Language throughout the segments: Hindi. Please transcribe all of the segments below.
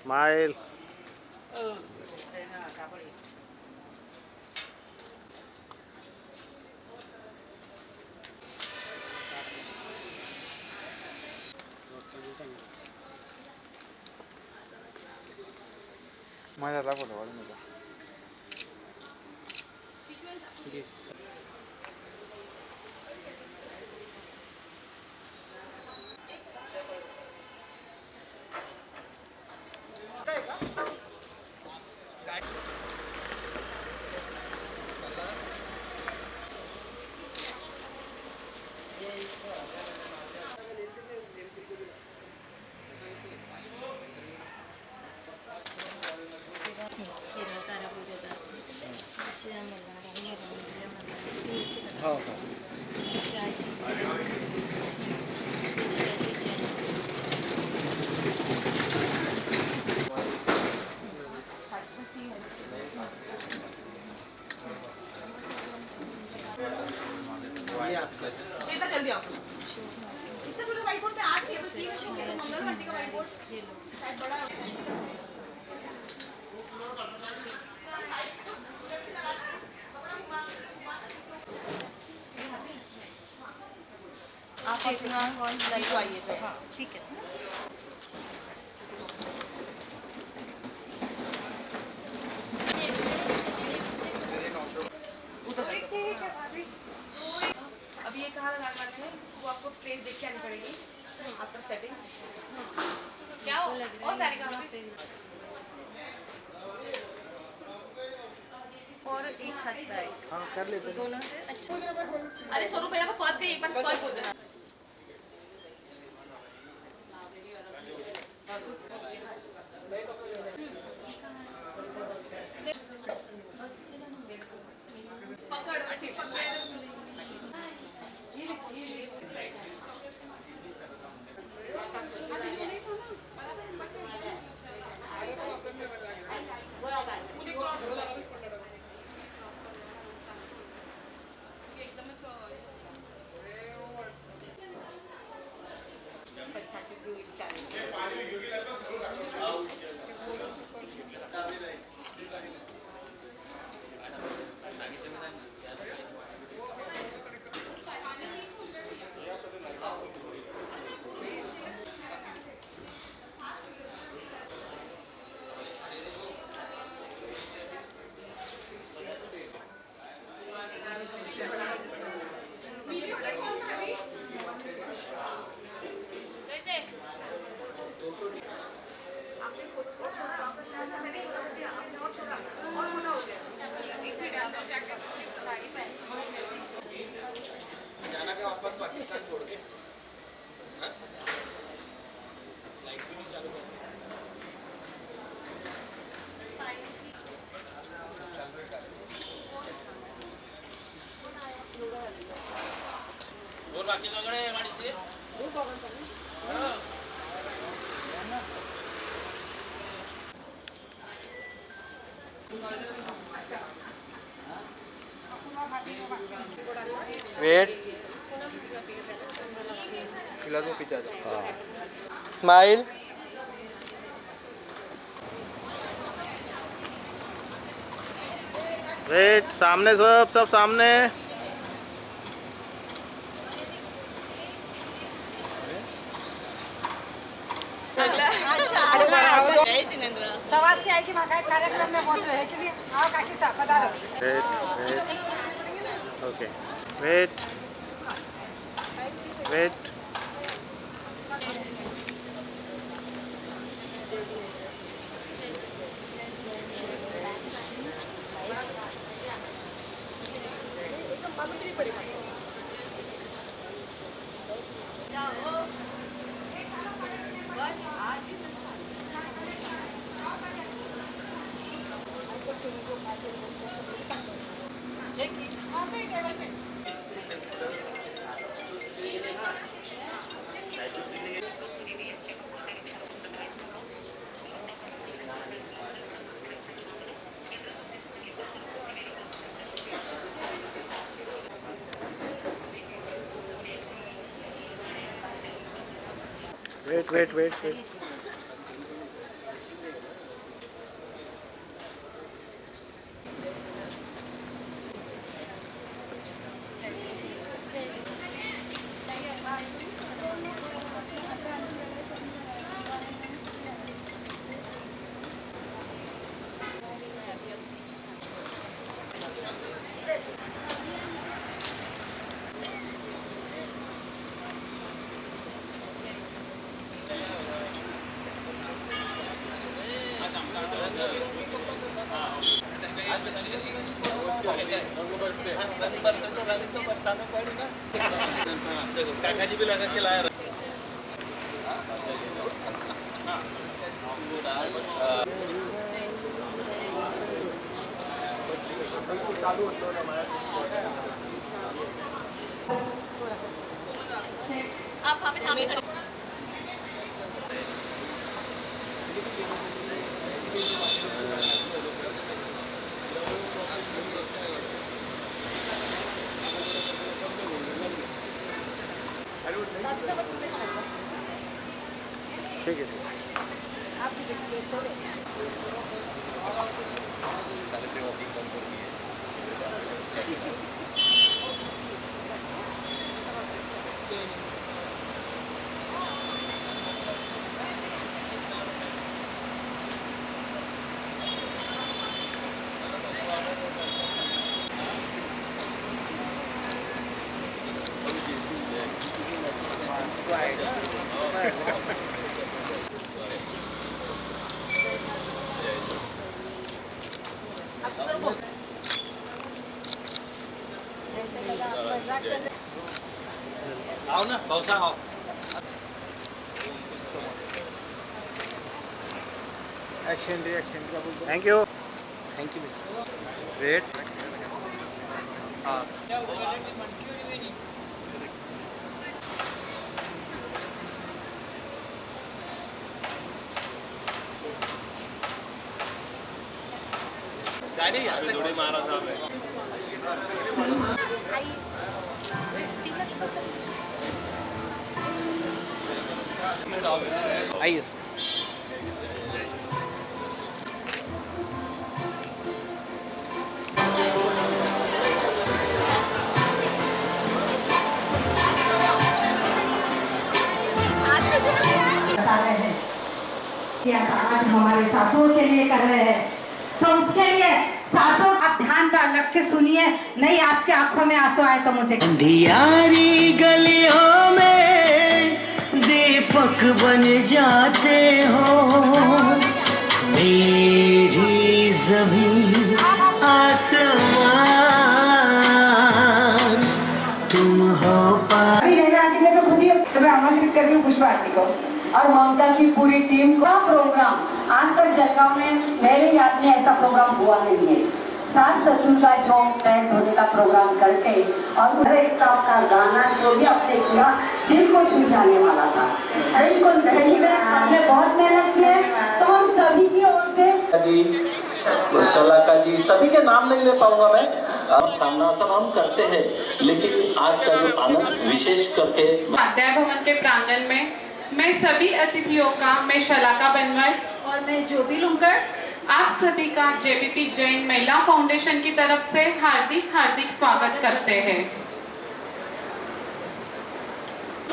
स्माइल. माझ्याला फोटो काढून देतो. हो हो. जल्दी आओ. इतना छोटा व्हाइट बोर्ड पे 8 टेबल 3 रखेंगे तो मंगल घंटे का व्हाइट बोर्ड शायद बड़ा आप अपना लाइट आइए जो. हाँ ठीक है. अभी ये कहाँ लगाना है वो आपको प्लेस देख के आनी पड़ेगी आफ्टर सेटिंग. क्या हो और सारी कहाँ पे और एक हाथ बैक. हाँ कर लेते. दोनों से अच्छा. अरे सोनू भैया को पद के एक बार पद बोल देना. पकड़ अच्छी पकड़. जाना क्या वापस पाकिस्तान छोड़ के. लाइट भी नहीं चालू करते. और बाकी लोग हैं हमारी से. वेट. फिलोसॉफी चा. स्माइल. वेट. सामने सब सामने. जय जिनेंद्र. सवाल आहे की मागा कार्यक्रम में मौजूद है कि नहीं आओ काकी साहब पधारो. Wait. Okay. Wait. Wait. Wait. काका जी भी लगा के लाया आप वहाँ पे सामने खड़े ठीक है आओ ना भाऊसा आओ action reaction thank you wait हाँ गाड़ी थोड़ी मारा साहब है आइए क्या आज हमारे सासुर के लिए कर रहे हैं तो उसके लिए सासुर आप ध्यान लग के सुनिए, नहीं आपके आंखों में आंसू आए तो मुझे अंधियारी गलियों में दीपक बन जाते हो, मेरी जमीन आसमान तुम हो अभी रहने आंटी ने तो खुद ही तुम्हें आमंत्रित करती हूँ पुष्पा आंटी को और ममता की पूरी टीम का प्रोग्राम आज तक जलगांव में मेरे याद में ऐसा प्रोग्राम हुआ नहीं है। सास ससुर का जो पैर धोने का प्रोग्राम करके और हर एक का गाना जो भी आपने किया दिल को छू जाने वाला था। बिल्कुल सही में आपने बहुत मेहनत की है तो हम सभी की ओर से जी सलाका जी सभी के नाम नहीं ले पाऊंगा मैं, कामना सब हम करते हैं, लेकिन आज का जो आनंद विशेष करके उपाध्याय भवन के प्रांगण में मैं सभी अतिथियों का, मैं शलाका बनवर और मैं ज्योति लुंकर, आप सभी का जेबीपी जैन महिला फाउंडेशन की तरफ से हार्दिक स्वागत करते हैं।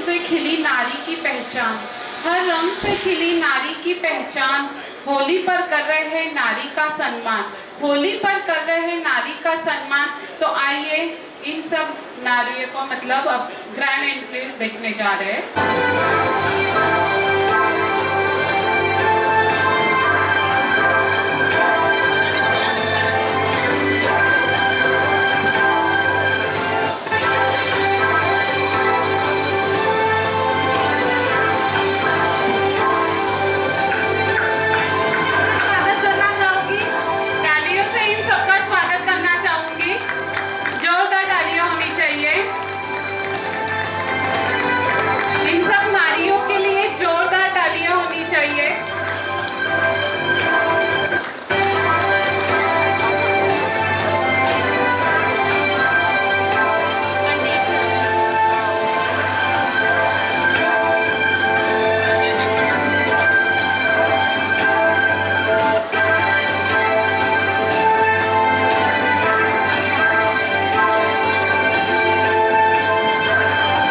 से खिली नारी की पहचान, हर रंग से खिली नारी की पहचान, होली पर कर रहे हैं नारी का सम्मान, होली पर कर रहे हैं नारी का सम्मान। तो आइए इन सब नारियों को मतलब अब ग्रैंड एंट्री देखने जा रहे हैं।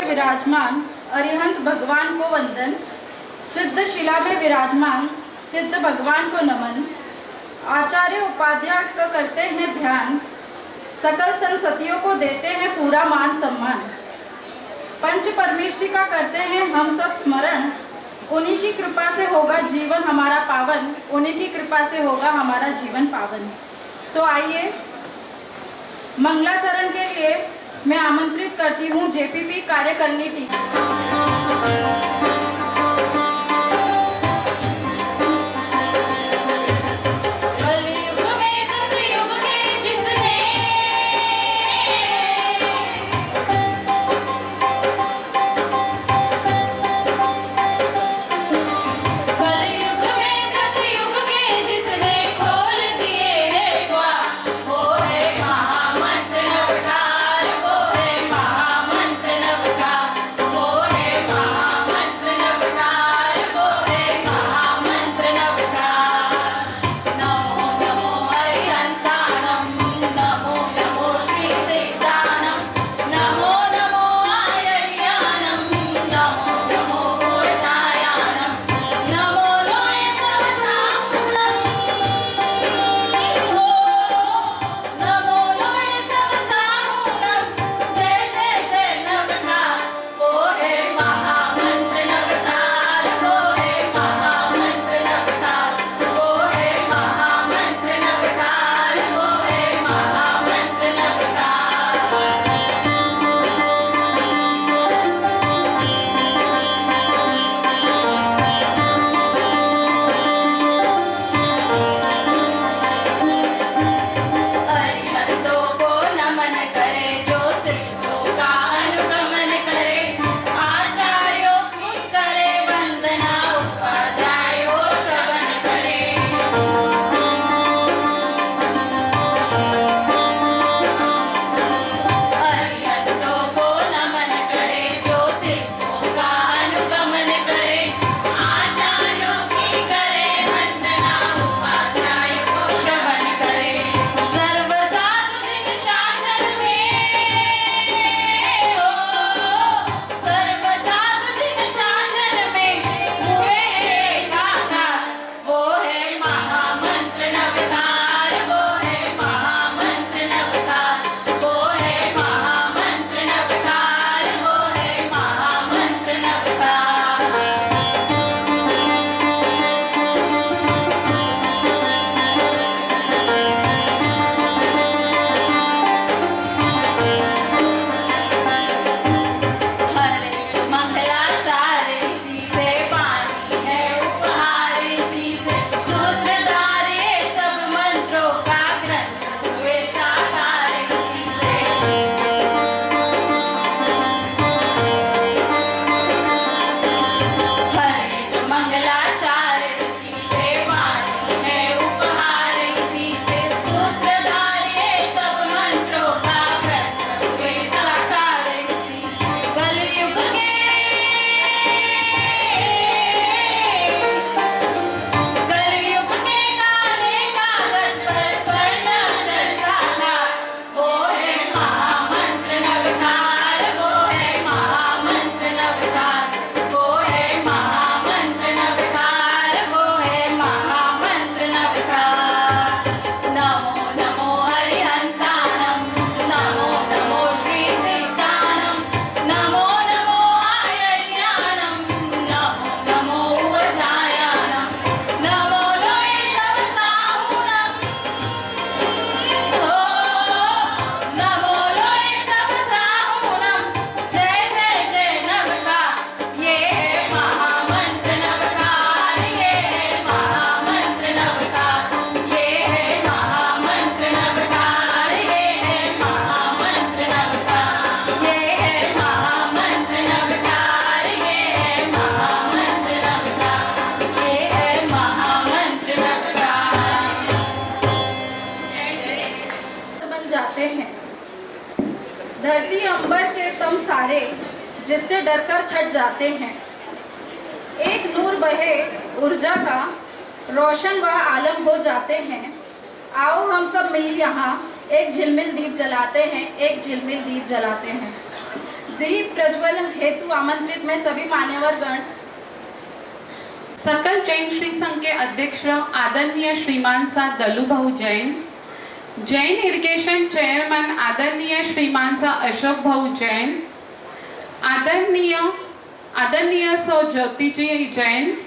विराजमान अरिहंत भगवान को वंदन, सिद्ध शिला में विराजमान सिद्ध भगवान को नमन, आचार्य उपाध्याय का करते हैं ध्यान, सकल संसतियों को देते हैं पूरा मान सम्मान, पंच परमेष्टि का करते हैं हम सब स्मरण, उन्हीं की कृपा से होगा जीवन हमारा पावन, उन्हीं की कृपा से होगा हमारा जीवन पावन। तो आइए मंगलाचरण के लिए मैं आमंत्रित करती हूँ जेपीपी कार्यकारिणी टीम। धरती अंबर के तुम सारे जिससे डरकर छट जाते हैं। एक नूर बहे ऊर्जा का रोशन व आलम हो जाते हैं। आओ हम सब मिल यहाँ एक झिलमिल दीप जलाते हैं, एक झिलमिल दीप जलाते हैं। दीप प्रज्वल हेतु आमंत्रित में सभी मान्यवर गण, सकल जैन श्री संघ के अध्यक्ष आदरणीय श्रीमान सा दलू भाऊ जैन, जैन इरिगेशन चेयरमैन आदरणीय श्रीमान सा अशोक भाऊ जैन, आदरणीय आदरणीय सौ ज्योति जी जैन,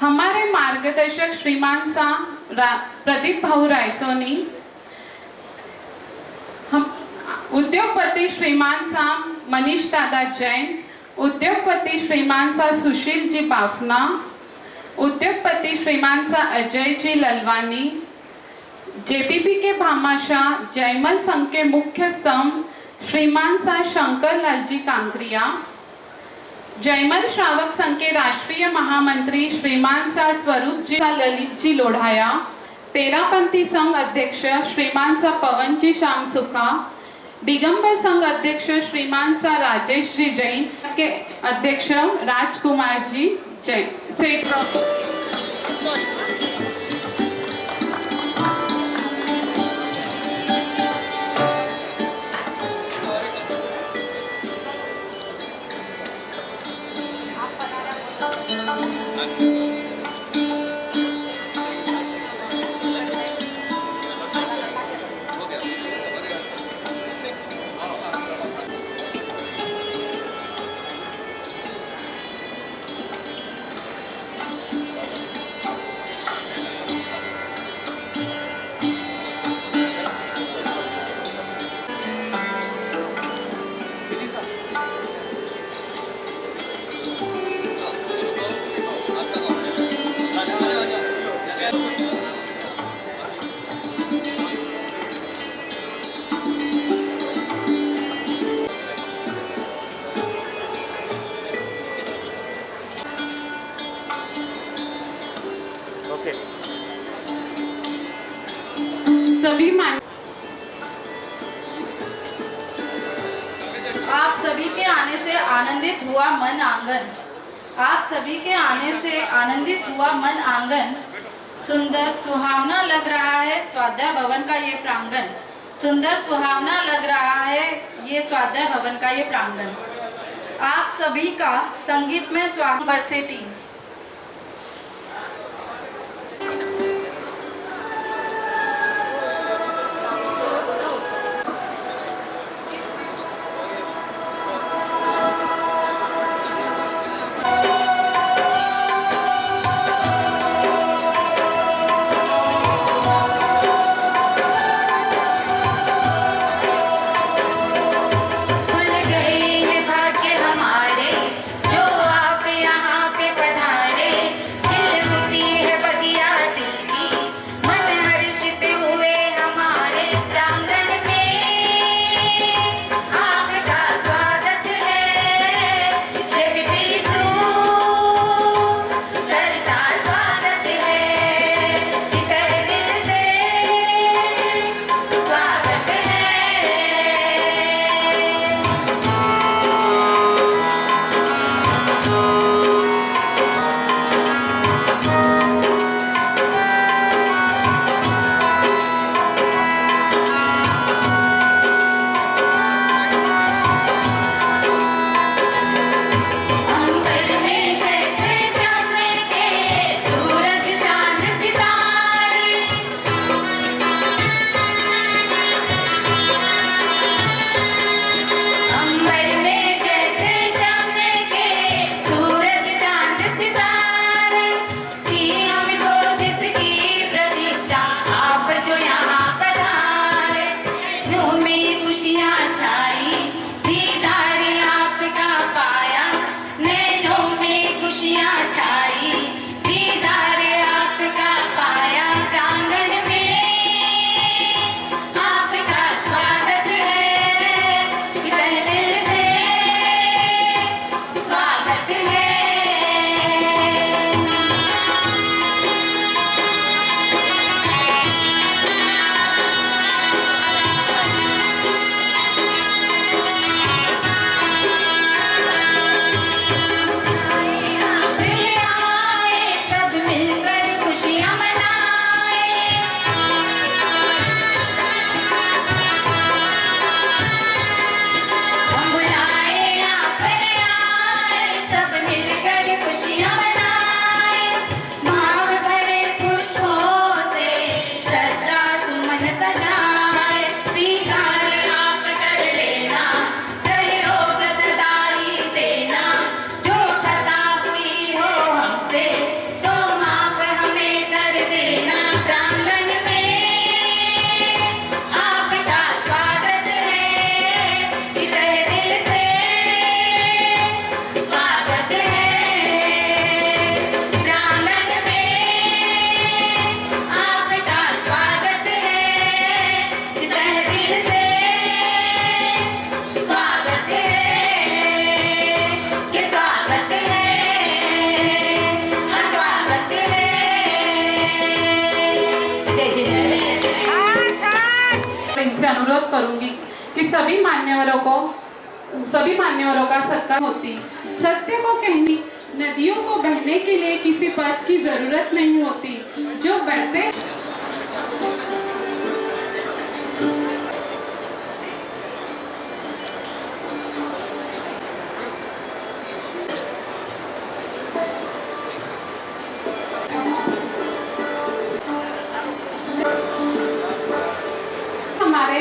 हमारे मार्गदर्शक श्रीमान सा प्रदीप भाऊ रायसोनी, हम उद्योगपति श्रीमान सा मनीष दादा जैन, उद्योगपति श्रीमान सा सुशील जी बाफना, उद्योगपति श्रीमान सा अजय जी ललवानी, जेपीपी के भामाशाह जयमल संघ के मुख्य स्तंभ श्रीमान सा शंकर लाल जी कांकरिया, जयमल श्रावक संघ के राष्ट्रीय महामंत्री श्रीमान सा स्वरूप जी ललित जी लोढ़ाया, तेरापंथी संघ अध्यक्ष श्रीमान सा पवन जी श्याम सुखा, दिगंबर संघ अध्यक्ष श्रीमान सा राजेश जी जैन के अध्यक्ष राजकुमार जी जैन सेठ ओके सभी मान आप सभी के आने से आनंदित हुआ मन आंगन, आप सभी के आने से आनंदित हुआ मन आंगन, सुंदर सुहावना लग रहा है स्वाध्याय भवन का ये प्रांगण, सुंदर सुहावना लग रहा है ये स्वाध्याय भवन का ये प्रांगण। आप सभी का संगीत में स्वागत बरसे टीम। खुल गए हैं भाग्य हमारे जो आप यहाँ पे अनुरोध करूंगी कि सभी मान्यवरों का सत्कार होती। सत्य को कहनी, नदियों को बहने के लिए किसी पथ की जरूरत नहीं होती। जो बढ़ते हमारे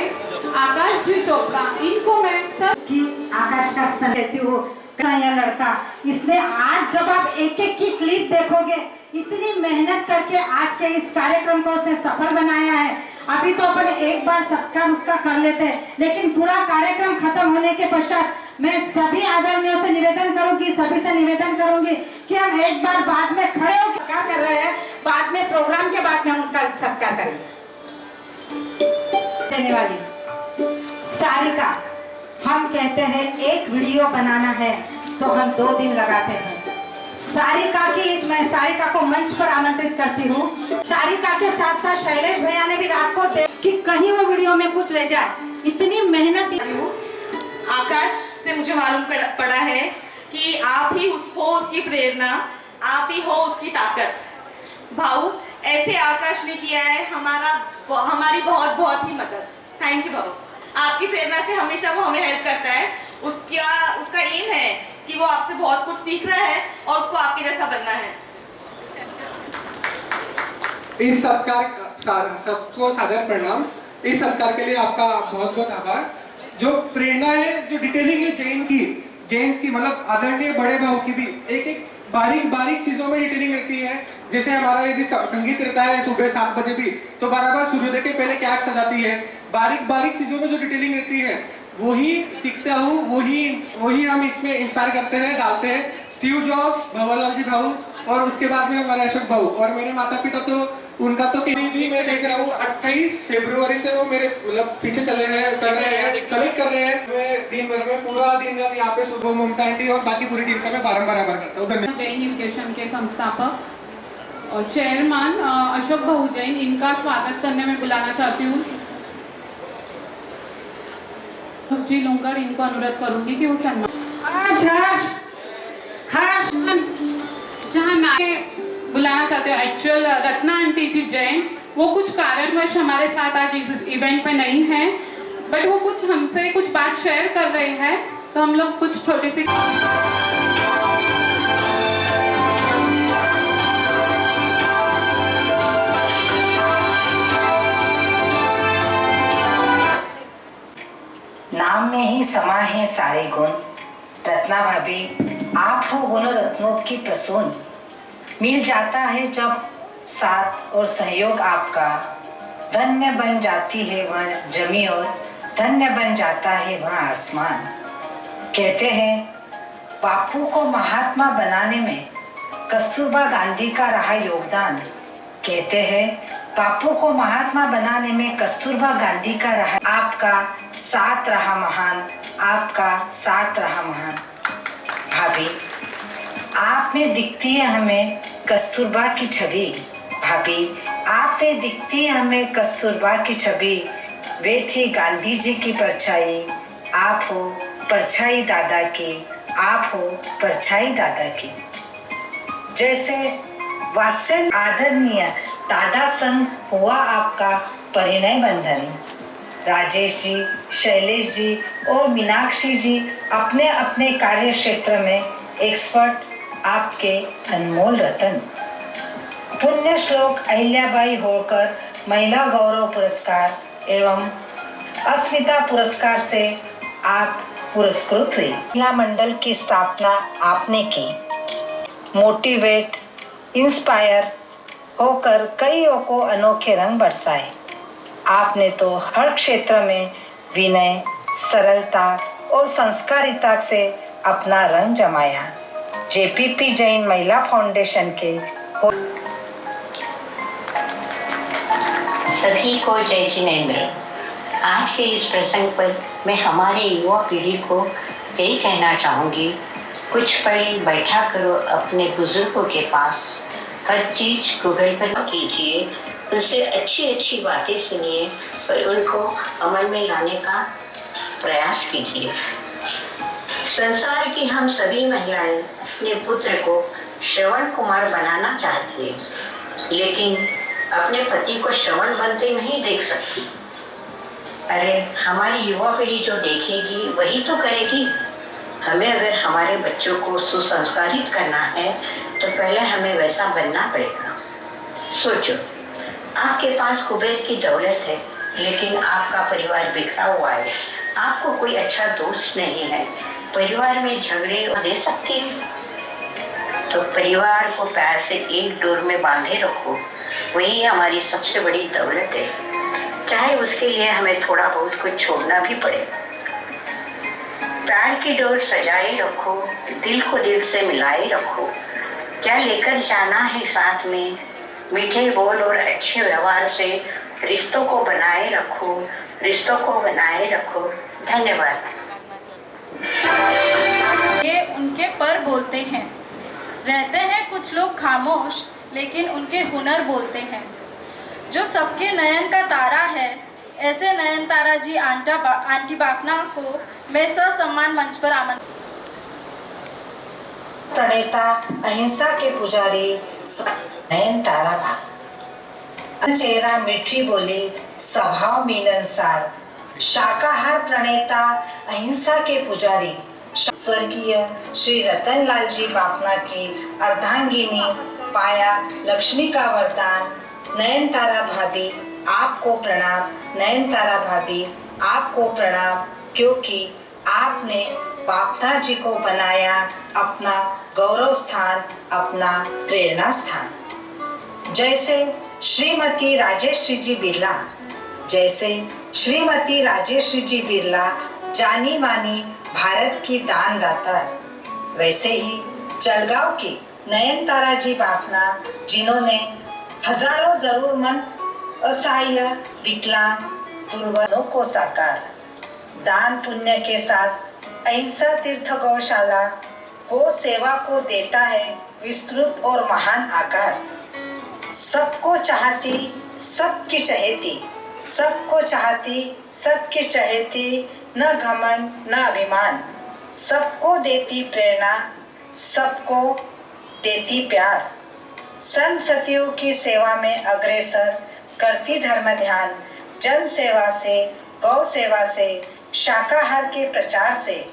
आकाश जी चोपड़ा, इनको मैं सब कि आकाश का सन लेती हूँ। यह लड़का, इसने आज जब आप एक एक की क्लिप देखोगे, इतनी मेहनत करके आज के इस कार्यक्रम को उसने सफल बनाया है। अभी तो अपन एक बार सत्कार उसका कर लेते हैं, लेकिन पूरा कार्यक्रम खत्म होने के पश्चात मैं सभी आदरणीयों से निवेदन करूंगी, सभी से निवेदन करूंगी कि हम एक बार बाद में खड़े होकर क्या कर रहे हैं, बाद में प्रोग्राम के बाद में हम उसका सत्कार करेंगे। देने वाली सारिका, हम कहते हैं एक वीडियो बनाना है तो हम 2 दिन लगाते हैं। सारिका की मैं सारिका को मंच पर आमंत्रित करती हूँ। सारिका के साथ साथ शैलेश भैया ने भी रात को कि कहीं वो वीडियो में कुछ रह जाए, इतनी मेहनत। आकाश से मुझे मालूम पड़ा है कि आप ही हो उसकी प्रेरणा, आप ही हो उसकी ताकत। भाऊ, ऐसे आकाश ने किया है हमारी बहुत बहुत ही मदद। थैंक यू भाऊ, आपकी प्रेरणा से हमेशा वो हमें हेल्प करता है। उसका एम है कि वो आपसे बहुत कुछ सीख रहा है और उसको आपके जैसा बनना है। इस सत्कार सबको सादर प्रणाम। इस सत्कार के लिए आपका बहुत बहुत आभार। जो प्रेरणा है, जो डिटेलिंग है जेन्स की मतलब आदरणीय बड़े भाव की भी एक बारीक चीजों में डिटेलिंग रहती है। जैसे हमारा यदि संगीत रहता है सुबह 7 बजे भी, तो बराबर सूर्योदय के पहले कैप सजाती है। बारीक चीजों में जो डिटेलिंग रहती है वही सीखता हूँ, वही हम इसमें इंस्पायर करते हैं, डालते हैं। स्टीव जॉब्स, भंवरलाल जी भाऊ और उसके बाद में हमारे अशोक भाऊ और मेरे माता पिता, तो उनका तो भी मैं देख रहा हूँ 28 फरवरी से वो मेरे मतलब पीछे चले रहे हैं, कलेक्ट कर रहे हैं। मैं दिन भर में पूरा दिन रात यहाँ पे सुबह ममता आंटी और बाकी पूरी टीम का मैं बारंबार आभार करता हूँ। धन्यवाद। जैन एजुकेशन के संस्थापक और चेयरमैन अशोक भाऊ जैन, इनका स्वागत करने में बुलाना चाहती हूँ। जी लूंगर, इनको अनुरोध करूंगी कि वो सम्मान जहाँ नारे बुलाना चाहते हो। एक्चुअल रत्ना आंटी जी जैन, वो कुछ कारणवश हमारे साथ आज इस इवेंट पे नहीं है, बट वो कुछ हमसे कुछ बात शेयर कर रहे हैं, तो हम लोग कुछ छोटी सी नाम में ही समा है सारे गुण। रत्ना भाभी, आप हो गुण रत्नों की प्रसून। मिल जाता है जब साथ और सहयोग आपका, धन्य बन जाती है वह जमी और धन्य बन जाता है वह आसमान। कहते हैं बापू को महात्मा बनाने में कस्तूरबा गांधी का रहा योगदान। कहते हैं बापू को महात्मा बनाने में कस्तूरबा गांधी का रहा, आपका साथ रहा महान, आपका साथ रहा महान। भाभी, आप में दिखती है हमें कस्तूरबा की छवि। भाभी, आप में दिखती है हमें कस्तूरबा की छवि। वे थी गांधी जी की परछाई, आप हो परछाई दादा की, आप हो परछाई दादा की। जैसे वात्सल्य आदरणीय दादा संग हुआ आपका परिणय बंधन। राजेश जी, शैलेश जी और मीनाक्षी जी अपने अपने कार्य क्षेत्र में एक्सपर्ट, आपके अनमोल रतन। पुण्य श्लोक अहिल्याबाई होळकर महिला गौरव पुरस्कार एवं अस्मिता पुरस्कार से आप पुरस्कृत हुई। महिला मंडल की स्थापना आपने की। मोटिवेट, इंस्पायर होकर कईयों को अनोखे रंग बरसाए। आपने तो हर क्षेत्र में विनय, सरलता और संस्कारिता से अपना रंग जमाया। जेपीपी जैन महिला फाउंडेशन के सभी को जय जिनेंद्र। आज के इस प्रसंग पर मैं हमारे युवा पीढ़ी को यही कहना चाहूँगी, कुछ पल बैठा करो अपने बुजुर्गों के पास, हर चीज़ गूगल पर कीजिए, उनसे अच्छी अच्छी बातें सुनिए और उनको अमल में लाने का प्रयास कीजिए। संसार की हम सभी महिलाएं अपने पुत्र को श्रवण कुमार बनाना चाहती है, लेकिन अपने पति को श्रवण बनते नहीं देख सकती। अरे हमारी युवा पीढ़ी जो देखेगी वही तो करेगी। हमें अगर हमारे बच्चों को सुसंस्कारित करना है तो पहले हमें वैसा बनना पड़ेगा। सोचो, आपके पास कुबेर की दौलत है, लेकिन आपका परिवार बिखरा हुआ है, आपको कोई अच्छा दोस्त नहीं है, परिवार में झगड़े दे सकती है। तो परिवार को पैर से एक डोर में बांधे रखो, वही हमारी सबसे बड़ी दौलत है, चाहे उसके लिए हमें थोड़ा बहुत कुछ छोड़ना भी पड़े। प्यार की डोर सजाए रखो, दिल को दिल से मिलाए रखो। क्या लेकर जाना है साथ में, मीठे बोल और अच्छे व्यवहार से रिश्तों को बनाए रखो, रिश्तों को बनाए रखो। धन्यवाद। ये उनके पर बोलते हैं। रहते हैं कुछ लोग खामोश, लेकिन उनके हुनर बोलते हैं। जो सबके नयन का तारा है, ऐसे नयन तारा जी आंटी बाफना को मैं ससम्मान मंच पर आमंत्रित। प्रणेता अहिंसा के पुजारी नयन तारा भा, चेहरा मीठी बोली, स्वभाव मिलनसार, शाकाहार प्रणेता अहिंसा के पुजारी स्वर्गीय श्री रतनलाल जी बाफना की अर्धांगिनी पाया लक्ष्मी का वरदान। नयन तारा भाभी आपको प्रणाम। नयन तारा भाभी आपको प्रणाम, क्योंकि आपने बाफना जी को बनाया अपना गौरव स्थान, अपना प्रेरणा स्थान। जैसे श्रीमती राजेश्री जी बिरला, जैसे श्रीमती राजेश्री जी बिरला जानी मानी भारत की दानदाता, वैसे ही जलगांव की नयन तारा जी बाफना, जिन्होंने हजारों जरूरतमंद असहाय विकलांग दुर्बलों को साकार, दान पुण्य के साथ अहिंसा तीर्थ गौशाला गो सेवा को देता है विस्तृत और महान आकार। सबको चाहती सबकी चहेती, सबको चाहती सबकी चहेती, न घमंड न अभिमान, सबको देती प्रेरणा, सबको देती प्यार। संत सतियों की सेवा में अग्रसर करती धर्म ध्यान, जन सेवा से, गौ सेवा से, शाकाहार के प्रचार से,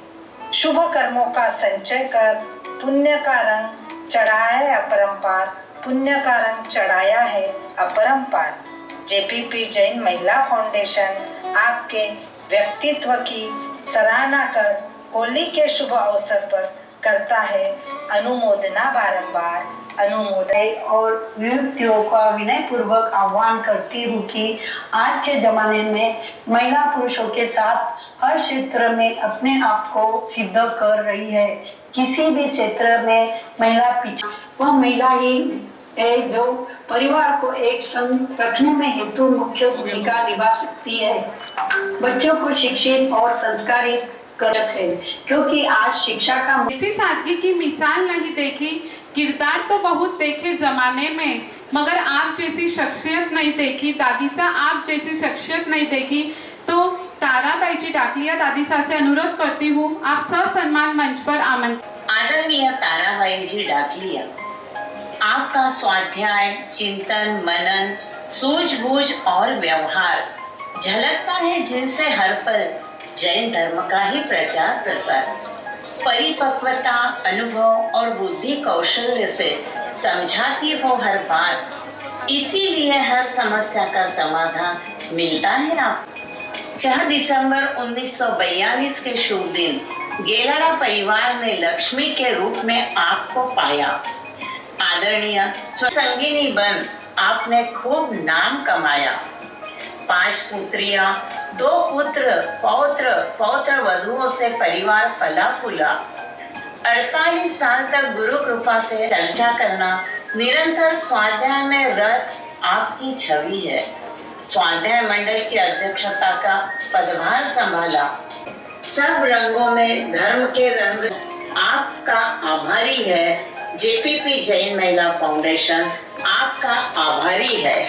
शुभ कर्मों का संचय कर पुण्य का रंग चढ़ाया है अपरंपार, पुण्य का रंग चढ़ाया है अपरंपार। जेपीपी जैन महिला फाउंडेशन आपके व्यक्तित्व की सराहना कर होली के शुभ अवसर पर करता है अनुमोदना, बारंबार अनुमोदन। और विद्यार्थियों का विनय पूर्वक आह्वान करती हूँ कि आज के जमाने में महिला पुरुषों के साथ हर क्षेत्र में अपने आप को सिद्ध कर रही है। किसी भी क्षेत्र में महिला पीछे, वह महिला ही है जो परिवार को एक संग रखने में हेतु मुख्य भूमिका निभा सकती है। बच्चों को शिक्षित और संस्कारित करत है, क्योंकि आज शिक्षा का इसी सादगी की मिसाल नहीं देखी, किरदार तो बहुत देखे जमाने में, मगर आप जैसी शख्सियत नहीं देखी। दादी सा आप जैसी शख्सियत नहीं देखी। तो ताराबाई जी डाकलिया दादी सा से अनुरोध करती हूँ, आप ससम्मान मंच पर आमंत्रित। आदरणीय ताराबाई जी डाकलिया, आपका स्वाध्याय, चिंतन, मनन, सूझबूझ और व्यवहार झलकता है, जिनसे हर पल जैन धर्म का ही प्रचार प्रसार, परिपक्वता, अनुभव और बुद्धि कौशल्य से समझाती हो हर बात, इसीलिए हर समस्या का समाधान मिलता है आप। 4 दिसंबर 1942 के शुभ दिन गेलाड़ा परिवार ने लक्ष्मी के रूप में आपको पाया। आदरणीय संगिनी बन आपने खूब नाम कमाया। 5 पुत्रियां, 2 पुत्र, पौत्र वधुओं से परिवार फला फूला। 48 साल तक गुरु कृपा से चर्चा करना, निरंतर स्वाध्याय में रत आपकी छवि है। स्वाध्याय मंडल की अध्यक्षता का पदभार संभाला। सब रंगों में धर्म के रंग आपका आभारी है। जेपीपी जैन महिला फाउंडेशन आपका आभारी है।